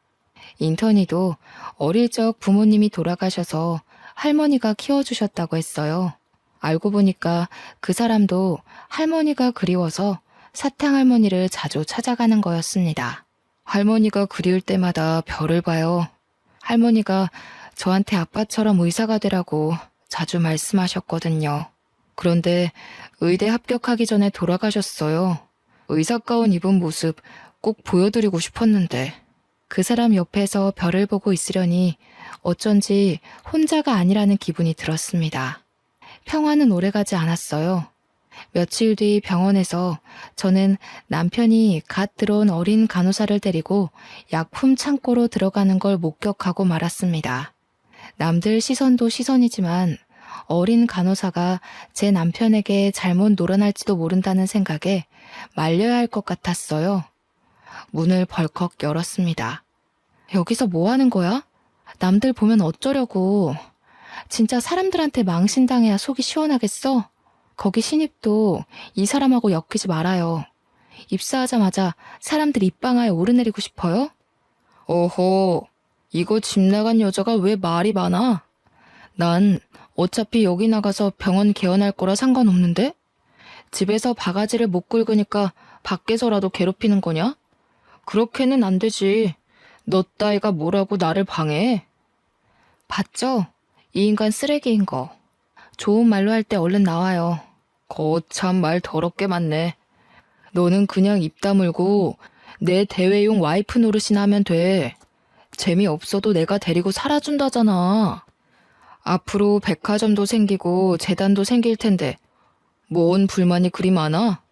인턴이도 어릴 적 부모님이 돌아가셔서 할머니가 키워주셨다고 했어요. 알고 보니까 그 사람도 할머니가 그리워서 사탕 할머니를 자주 찾아가는 거였습니다. 할머니가 그리울 때마다 별을 봐요. 할머니가 저한테 아빠처럼 의사가 되라고 자주 말씀하셨거든요. 그런데 의대 합격하기 전에 돌아가셨어요. 의사 가운 입은 모습 꼭 보여드리고 싶었는데 그 사람 옆에서 별을 보고 있으려니 어쩐지 혼자가 아니라는 기분이 들었습니다. 평화는 오래가지 않았어요. 며칠 뒤 병원에서 저는 남편이 갓 들어온 어린 간호사를 데리고 약품 창고로 들어가는 걸 목격하고 말았습니다. 남들 시선도 시선이지만 어린 간호사가 제 남편에게 잘못 놀아날지도 모른다는 생각에 말려야 할 것 같았어요. 문을 벌컥 열었습니다. 여기서 뭐 하는 거야? 남들 보면 어쩌려고. 진짜 사람들한테 망신당해야 속이 시원하겠어? 거기 신입도 이 사람하고 엮이지 말아요. 입사하자마자 사람들 입방아에 오르내리고 싶어요? 어허, 이거 집 나간 여자가 왜 말이 많아? 난 어차피 여기 나가서 병원 개원할 거라 상관없는데? 집에서 바가지를 못 긁으니까 밖에서라도 괴롭히는 거냐? 그렇게는 안 되지. 너 따위가 뭐라고 나를 방해해? 봤죠? 이 인간 쓰레기인 거. 좋은 말로 할 때 얼른 나와요. 거참 말 더럽게 많네. 너는 그냥 입 다물고 내 대회용 와이프 노릇이나 하면 돼. 재미없어도 내가 데리고 살아준다잖아. 앞으로 백화점도 생기고 재단도 생길 텐데 뭔 불만이 그리 많아?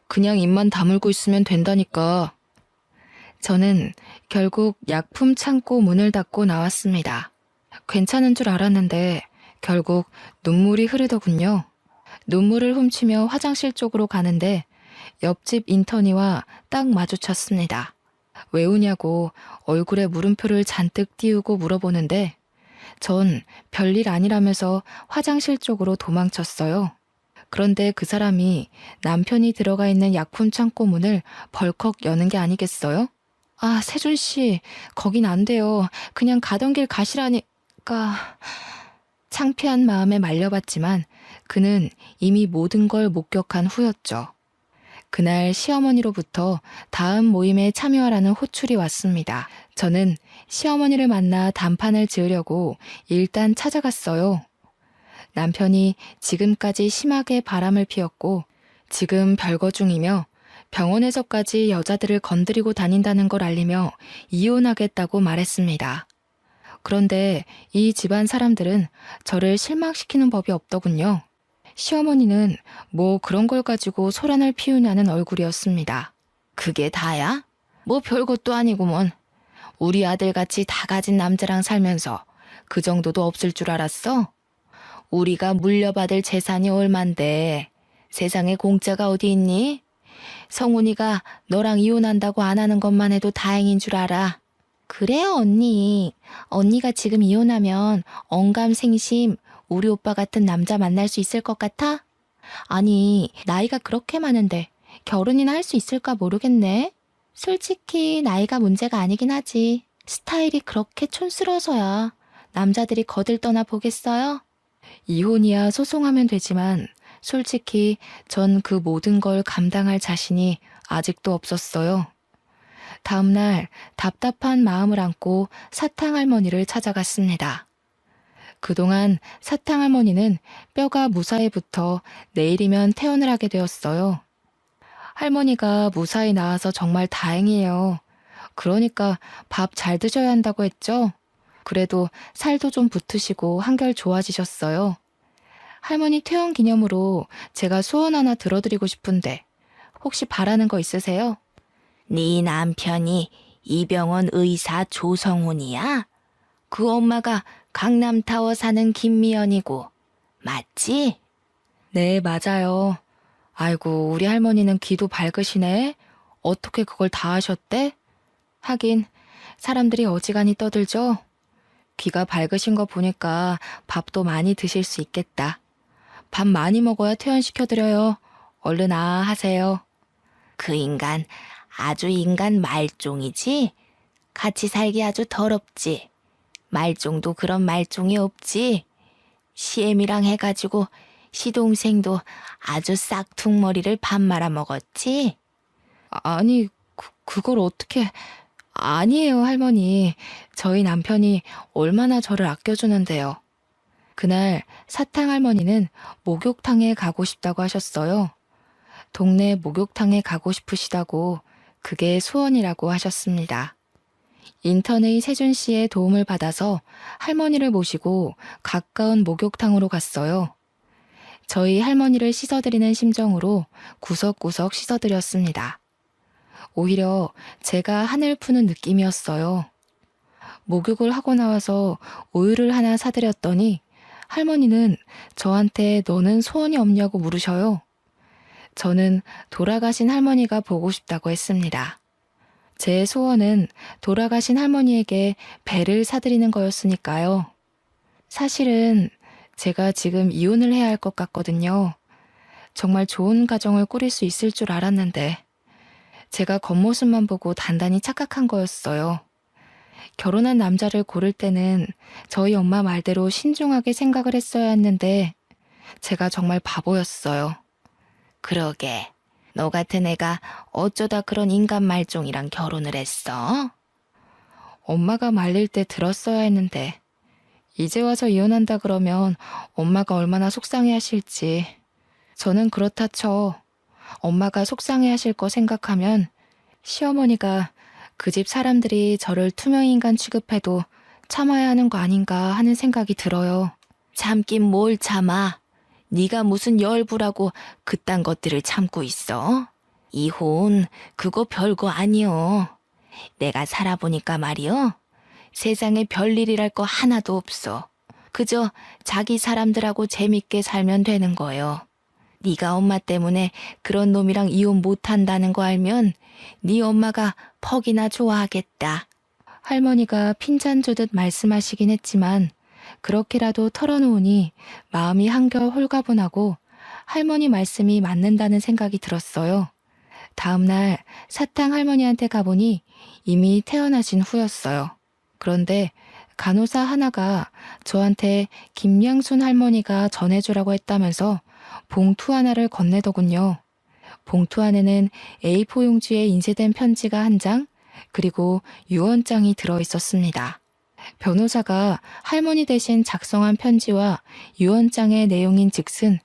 그냥 입만 다물고 있으면 된다니까. 저는 결국 약품 창고 문을 닫고 나왔습니다. 괜찮은 줄 알았는데 결국 눈물이 흐르더군요. 눈물을 훔치며 화장실 쪽으로 가는데 옆집 인턴이와 딱 마주쳤습니다. 왜 우냐고 얼굴에 물음표를 잔뜩 띄우고 물어보는데 전 별일 아니라면서 화장실 쪽으로 도망쳤어요. 그런데 그 사람이 남편이 들어가 있는 약품 창고 문을 벌컥 여는 게 아니겠어요? 아, 세준 씨, 거긴 안 돼요. 그냥 가던 길 가시라니까. 창피한 마음에 말려봤지만 그는 이미 모든 걸 목격한 후였죠. 그날 시어머니로부터 다음 모임에 참여하라는 호출이 왔습니다. 저는 시어머니를 만나 단판을 지으려고 일단 찾아갔어요. 남편이 지금까지 심하게 바람을 피웠고 지금 별거 중이며 병원에서까지 여자들을 건드리고 다닌다는 걸 알리며 이혼하겠다고 말했습니다. 그런데 이 집안 사람들은 저를 실망시키는 법이 없더군요. 시어머니는 뭐 그런 걸 가지고 소란을 피우냐는 얼굴이었습니다. 그게 다야? 뭐 별것도 아니구먼. 우리 아들같이 다 가진 남자랑 살면서 그 정도도 없을 줄 알았어? 우리가 물려받을 재산이 얼만데 세상에 공짜가 어디 있니? 성훈이가 너랑 이혼한다고 안 하는 것만 해도 다행인 줄 알아. 그래요, 언니. 언니가 지금 이혼하면 언감생심 우리 오빠 같은 남자 만날 수 있을 것 같아? 아니, 나이가 그렇게 많은데 결혼이나 할 수 있을까 모르겠네. 솔직히 나이가 문제가 아니긴 하지. 스타일이 그렇게 촌스러워서야 남자들이 거들떠나 보겠어요? 이혼이야 소송하면 되지만 솔직히 전 그 모든 걸 감당할 자신이 아직도 없었어요. 다음날 답답한 마음을 안고 사탕할머니를 찾아갔습니다. 그동안 사탕할머니는 뼈가 무사히 붙어 내일이면 퇴원을 하게 되었어요. 할머니가 무사히 나와서 정말 다행이에요. 그러니까 밥 잘 드셔야 한다고 했죠? 그래도 살도 좀 붙으시고 한결 좋아지셨어요. 할머니 퇴원 기념으로 제가 소원 하나 들어드리고 싶은데 혹시 바라는 거 있으세요? 네 남편이 이 병원 의사 조성훈이야? 그 엄마가 강남타워 사는 김미연이고, 맞지? 네, 맞아요. 아이고, 우리 할머니는 귀도 밝으시네. 어떻게 그걸 다 하셨대? 하긴, 사람들이 어지간히 떠들죠? 귀가 밝으신 거 보니까 밥도 많이 드실 수 있겠다. 밥 많이 먹어야 퇴원시켜드려요. 얼른 하세요. 그 인간 아주 인간 말종이지? 같이 살기 아주 더럽지? 말종도 그런 말종이 없지? 시엠이랑 해가지고 시동생도 아주 싹퉁머리를 밥 말아 먹었지? 아니, 그걸 어떻게... 아니에요, 할머니. 저희 남편이 얼마나 저를 아껴주는데요. 그날 사탕 할머니는 목욕탕에 가고 싶다고 하셨어요. 동네 목욕탕에 가고 싶으시다고 그게 소원이라고 하셨습니다. 인턴의 세준 씨의 도움을 받아서 할머니를 모시고 가까운 목욕탕으로 갔어요. 저희 할머니를 씻어드리는 심정으로 구석구석 씻어드렸습니다. 오히려 제가 한을 푸는 느낌이었어요. 목욕을 하고 나와서 우유를 하나 사드렸더니 할머니는 저한테 너는 소원이 없냐고 물으셔요. 저는 돌아가신 할머니가 보고 싶다고 했습니다. 제 소원은 돌아가신 할머니에게 배를 사드리는 거였으니까요. 사실은 제가 지금 이혼을 해야 할 것 같거든요. 정말 좋은 가정을 꾸릴 수 있을 줄 알았는데 제가 겉모습만 보고 단단히 착각한 거였어요. 결혼한 남자를 고를 때는 저희 엄마 말대로 신중하게 생각을 했어야 했는데 제가 정말 바보였어요. 그러게, 너 같은 애가 어쩌다 그런 인간 말종이랑 결혼을 했어? 엄마가 말릴 때 들었어야 했는데 이제 와서 이혼한다 그러면 엄마가 얼마나 속상해 하실지. 저는 그렇다 쳐. 엄마가 속상해 하실 거 생각하면 시어머니가 그 집 사람들이 저를 투명인간 취급해도 참아야 하는 거 아닌가 하는 생각이 들어요. 참긴 뭘 참아. 네가 무슨 열부라고 그딴 것들을 참고 있어? 이혼 그거 별거 아니여. 내가 살아보니까 말이여. 세상에 별일이랄 거 하나도 없어. 그저 자기 사람들하고 재밌게 살면 되는 거요. 네가 엄마 때문에 그런 놈이랑 이혼 못한다는 거 알면 네 엄마가 퍽이나 좋아하겠다. 할머니가 핀잔 주듯 말씀하시긴 했지만 그렇게라도 털어놓으니 마음이 한결 홀가분하고 할머니 말씀이 맞는다는 생각이 들었어요. 다음 날 사탕 할머니한테 가보니 이미 퇴원하신 후였어요. 그런데 간호사 하나가 저한테 김양순 할머니가 전해주라고 했다면서 봉투 하나를 건네더군요. 봉투 안에는 A4 용지에 인쇄된 편지가 한 장, 그리고 유언장이 들어 있었습니다. 변호사가 할머니 대신 작성한 편지와 유언장의 내용인 즉슨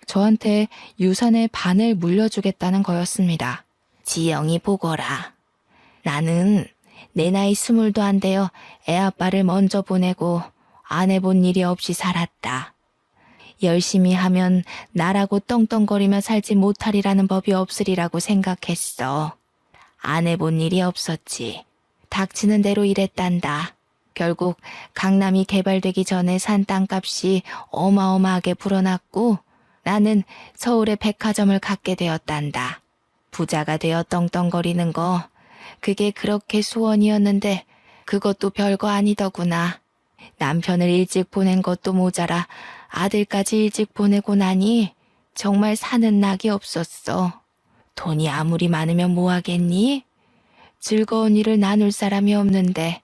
저한테 유산의 반을 물려주겠다는 거였습니다. 지영이 보거라. 나는 내 나이 20도 안 되어 애 아빠를 먼저 보내고 안 해본 일이 없이 살았다. 열심히 하면 나라고 떵떵거리며 살지 못하리라는 법이 없으리라고 생각했어. 안 해본 일이 없었지. 닥치는 대로 일했단다. 결국 강남이 개발되기 전에 산 땅값이 어마어마하게 불어났고 나는 서울에 백화점을 갖게 되었단다. 부자가 되어 떵떵거리는 거 그게 그렇게 소원이었는데 그것도 별거 아니더구나. 남편을 일찍 보낸 것도 모자라 아들까지 일찍 보내고 나니 정말 사는 낙이 없었어. 돈이 아무리 많으면 뭐하겠니? 즐거운 일을 나눌 사람이 없는데.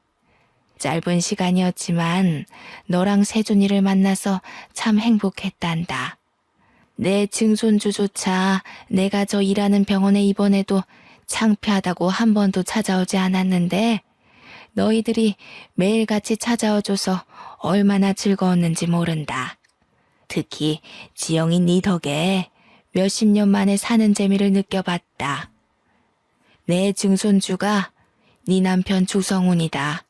짧은 시간이었지만 너랑 세준이를 만나서 참 행복했단다. 내 증손주조차 내가 저 일하는 병원에 입원해도 창피하다고 한 번도 찾아오지 않았는데 너희들이 매일같이 찾아와줘서 얼마나 즐거웠는지 모른다. 특히 지영이 네 덕에 몇십 년 만에 사는 재미를 느껴봤다. 내 증손주가 네 남편 조성훈이다.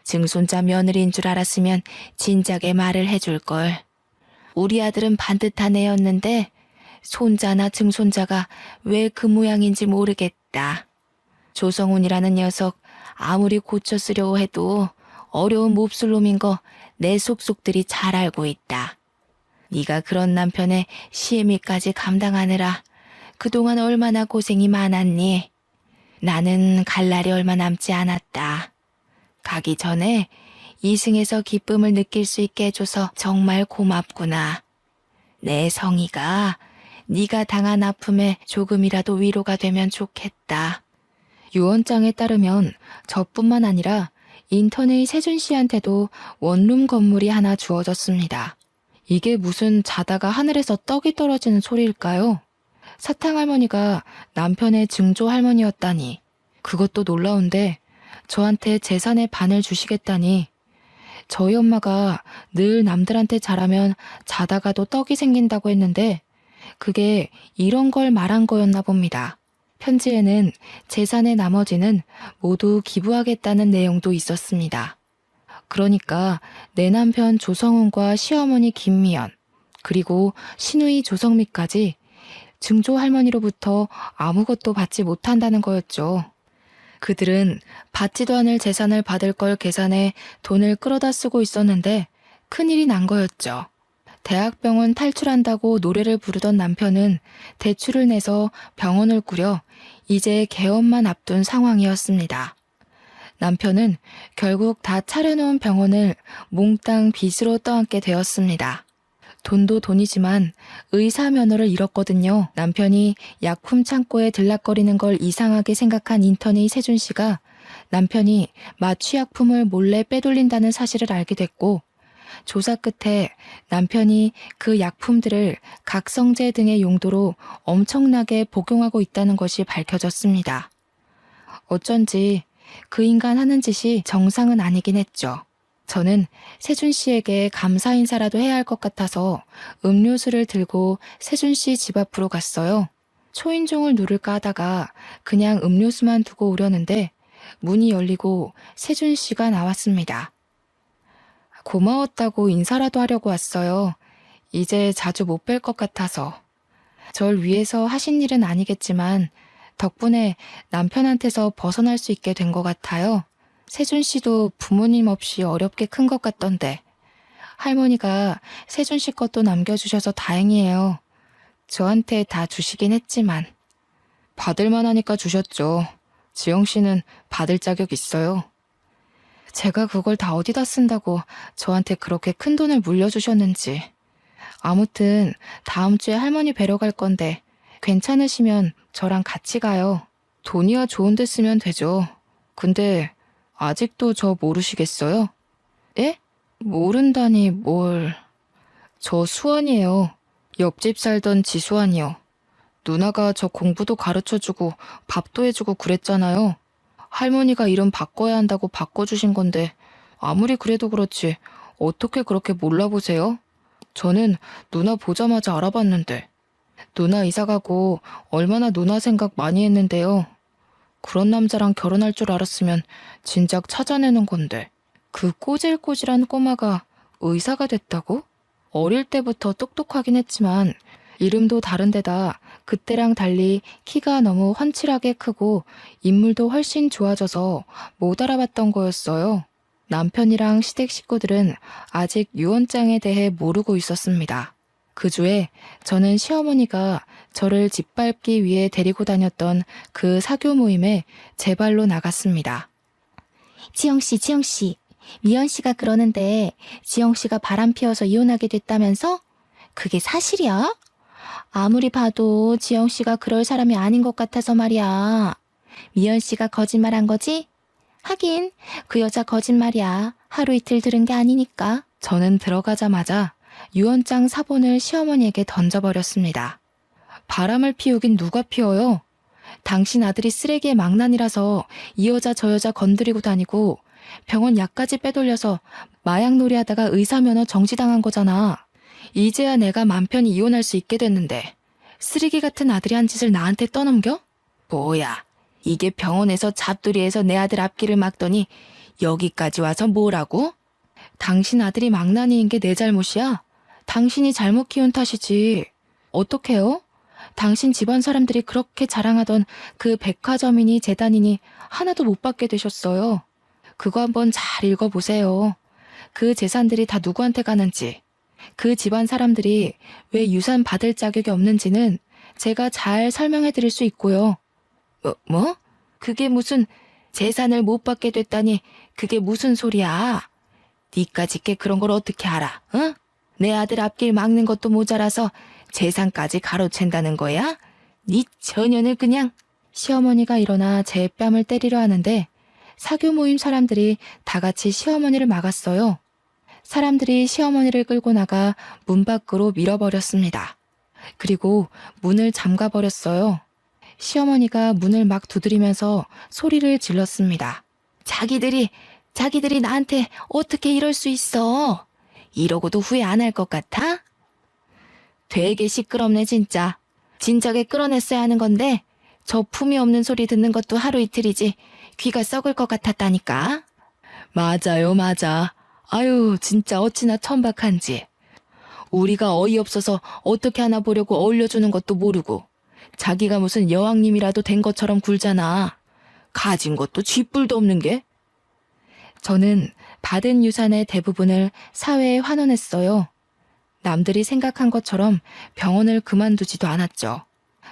증손자 며느리인 줄 알았으면 진작에 말을 해줄걸. 우리 아들은 반듯한 애였는데 손자나 증손자가 왜 그 모양인지 모르겠다. 조성훈이라는 녀석 아무리 고쳐 쓰려고 해도 어려운 몹쓸 놈인 거 내 속속들이 잘 알고 있다. 네가 그런 남편의 시애미까지 감당하느라 그동안 얼마나 고생이 많았니? 나는 갈 날이 얼마 남지 않았다. 가기 전에 이승에서 기쁨을 느낄 수 있게 해줘서 정말 고맙구나. 내 성의가 네가 당한 아픔에 조금이라도 위로가 되면 좋겠다. 유언장에 따르면 저뿐만 아니라 인턴의 세준 씨한테도 원룸 건물이 하나 주어졌습니다. 이게 무슨 자다가 하늘에서 떡이 떨어지는 소리일까요? 사탕 할머니가 남편의 증조 할머니였다니. 그것도 놀라운데 저한테 재산의 반을 주시겠다니. 저희 엄마가 늘 남들한테 잘하면 자다가도 떡이 생긴다고 했는데 그게 이런 걸 말한 거였나 봅니다. 편지에는 재산의 나머지는 모두 기부하겠다는 내용도 있었습니다. 그러니까 내 남편 조성훈과 시어머니 김미연, 그리고 시누이 조성미까지 증조 할머니로부터 아무것도 받지 못한다는 거였죠. 그들은 받지도 않을 재산을 받을 걸 계산해 돈을 끌어다 쓰고 있었는데 큰일이 난 거였죠. 대학병원 탈출한다고 노래를 부르던 남편은 대출을 내서 병원을 꾸려 이제 개업만 앞둔 상황이었습니다. 남편은 결국 다 차려놓은 병원을 몽땅 빚으로 떠안게 되었습니다. 돈도 돈이지만 의사 면허를 잃었거든요. 남편이 약품 창고에 들락거리는 걸 이상하게 생각한 인턴의 세준 씨가 남편이 마취약품을 몰래 빼돌린다는 사실을 알게 됐고 조사 끝에 남편이 그 약품들을 각성제 등의 용도로 엄청나게 복용하고 있다는 것이 밝혀졌습니다. 어쩐지 그 인간 하는 짓이 정상은 아니긴 했죠. 저는 세준 씨에게 감사 인사라도 해야 할 것 같아서 음료수를 들고 세준 씨 집 앞으로 갔어요. 초인종을 누를까 하다가 그냥 음료수만 두고 오려는데 문이 열리고 세준 씨가 나왔습니다. 고마웠다고 인사라도 하려고 왔어요. 이제 자주 못 뵐 것 같아서. 절 위해서 하신 일은 아니겠지만 덕분에 남편한테서 벗어날 수 있게 된 것 같아요. 세준 씨도 부모님 없이 어렵게 큰 것 같던데. 할머니가 세준 씨 것도 남겨주셔서 다행이에요. 저한테 다 주시긴 했지만. 받을만 하니까 주셨죠. 지영 씨는 받을 자격 있어요. 제가 그걸 다 어디다 쓴다고 저한테 그렇게 큰 돈을 물려주셨는지. 아무튼 다음 주에 할머니 뵈러 갈 건데 괜찮으시면 저랑 같이 가요. 돈이야 좋은 데 쓰면 되죠. 근데 아직도 저 모르시겠어요? 예? 모른다니 뭘. 저 수원이에요. 옆집 살던 지수환이요. 누나가 저 공부도 가르쳐주고 밥도 해주고 그랬잖아요. 할머니가 이름 바꿔야 한다고 바꿔주신 건데 아무리 그래도 그렇지 어떻게 그렇게 몰라보세요? 저는 누나 보자마자 알아봤는데. 누나 이사가고 얼마나 누나 생각 많이 했는데요. 그런 남자랑 결혼할 줄 알았으면 진작 찾아내는 건데. 그 꼬질꼬질한 꼬마가 의사가 됐다고? 어릴 때부터 똑똑하긴 했지만 이름도 다른데다 그때랑 달리 키가 너무 훤칠하게 크고 인물도 훨씬 좋아져서 못 알아봤던 거였어요. 남편이랑 시댁 식구들은 아직 유언장에 대해 모르고 있었습니다. 그 주에 저는 시어머니가 저를 짓밟기 위해 데리고 다녔던 그 사교 모임에 제 발로 나갔습니다. 지영씨, 지영씨. 미연씨가 그러는데 지영씨가 바람 피워서 이혼하게 됐다면서? 그게 사실이야? 아무리 봐도 지영씨가 그럴 사람이 아닌 것 같아서 말이야. 미연씨가 거짓말한 거지? 하긴 그 여자 거짓말이야. 하루 이틀 들은 게 아니니까. 저는 들어가자마자 유언장 사본을 시어머니에게 던져버렸습니다. 바람을 피우긴 누가 피워요? 당신 아들이 쓰레기의 망난이라서 이 여자 저 여자 건드리고 다니고 병원 약까지 빼돌려서 마약놀이 하다가 의사면허 정지당한 거잖아. 이제야 내가 맘 편히 이혼할 수 있게 됐는데 쓰레기 같은 아들이 한 짓을 나한테 떠넘겨? 뭐야, 이게 병원에서 잡돌이에서 내 아들 앞길을 막더니 여기까지 와서 뭐라고? 당신 아들이 망나니인 게 내 잘못이야? 당신이 잘못 키운 탓이지. 어떡해요? 당신 집안 사람들이 그렇게 자랑하던 그 백화점이니 재단이니 하나도 못 받게 되셨어요. 그거 한번 잘 읽어보세요. 그 재산들이 다 누구한테 가는지, 그 집안 사람들이 왜 유산 받을 자격이 없는지는 제가 잘 설명해 드릴 수 있고요. 뭐? 그게 무슨 재산을 못 받게 됐다니 그게 무슨 소리야? 니까짓게 그런 걸 어떻게 알아? 응? 내 아들 앞길 막는 것도 모자라서 재산까지 가로챈다는 거야? 니 처녀는 그냥. 시어머니가 일어나 제 뺨을 때리려 하는데 사교 모임 사람들이 다 같이 시어머니를 막았어요. 사람들이 시어머니를 끌고 나가 문 밖으로 밀어버렸습니다. 그리고 문을 잠가버렸어요. 시어머니가 문을 막 두드리면서 소리를 질렀습니다. 자기들이 나한테 어떻게 이럴 수 있어? 이러고도 후회 안 할 것 같아? 되게 시끄럽네 진짜. 진작에 끌어냈어야 하는 건데 저 품이 없는 소리 듣는 것도 하루 이틀이지 귀가 썩을 것 같았다니까. 맞아요, 맞아. 아유, 진짜 어찌나 천박한지. 우리가 어이없어서 어떻게 하나 보려고 어울려주는 것도 모르고 자기가 무슨 여왕님이라도 된 것처럼 굴잖아. 가진 것도 쥐뿔도 없는 게. 저는 받은 유산의 대부분을 사회에 환원했어요. 남들이 생각한 것처럼 병원을 그만두지도 않았죠.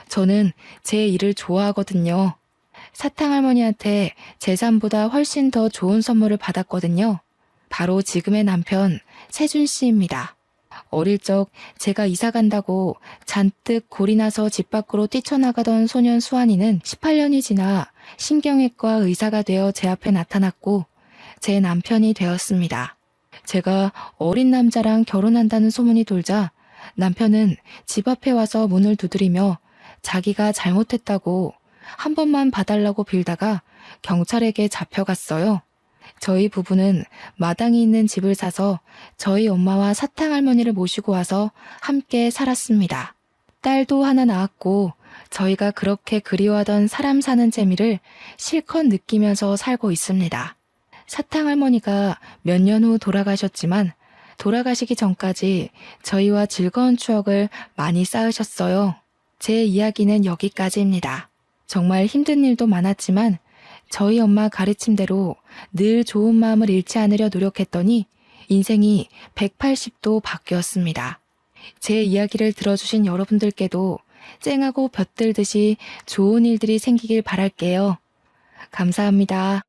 저는 제 일을 좋아하거든요. 사탕할머니한테 재산보다 훨씬 더 좋은 선물을 받았거든요. 바로 지금의 남편 세준 씨입니다. 어릴 적 제가 이사 간다고 잔뜩 골이 나서 집 밖으로 뛰쳐나가던 소년 수환이는 18년이 지나 신경외과 의사가 되어 제 앞에 나타났고 제 남편이 되었습니다. 제가 어린 남자랑 결혼한다는 소문이 돌자 남편은 집 앞에 와서 문을 두드리며 자기가 잘못했다고 한 번만 봐달라고 빌다가 경찰에게 잡혀갔어요. 저희 부부는 마당이 있는 집을 사서 저희 엄마와 사탕할머니를 모시고 와서 함께 살았습니다. 딸도 하나 낳았고 저희가 그렇게 그리워하던 사람 사는 재미를 실컷 느끼면서 살고 있습니다. 사탕할머니가 몇 년 후 돌아가셨지만 돌아가시기 전까지 저희와 즐거운 추억을 많이 쌓으셨어요. 제 이야기는 여기까지입니다. 정말 힘든 일도 많았지만 저희 엄마 가르침대로 늘 좋은 마음을 잃지 않으려 노력했더니 인생이 180도 바뀌었습니다. 제 이야기를 들어주신 여러분들께도 쨍하고 볕들듯이 좋은 일들이 생기길 바랄게요. 감사합니다.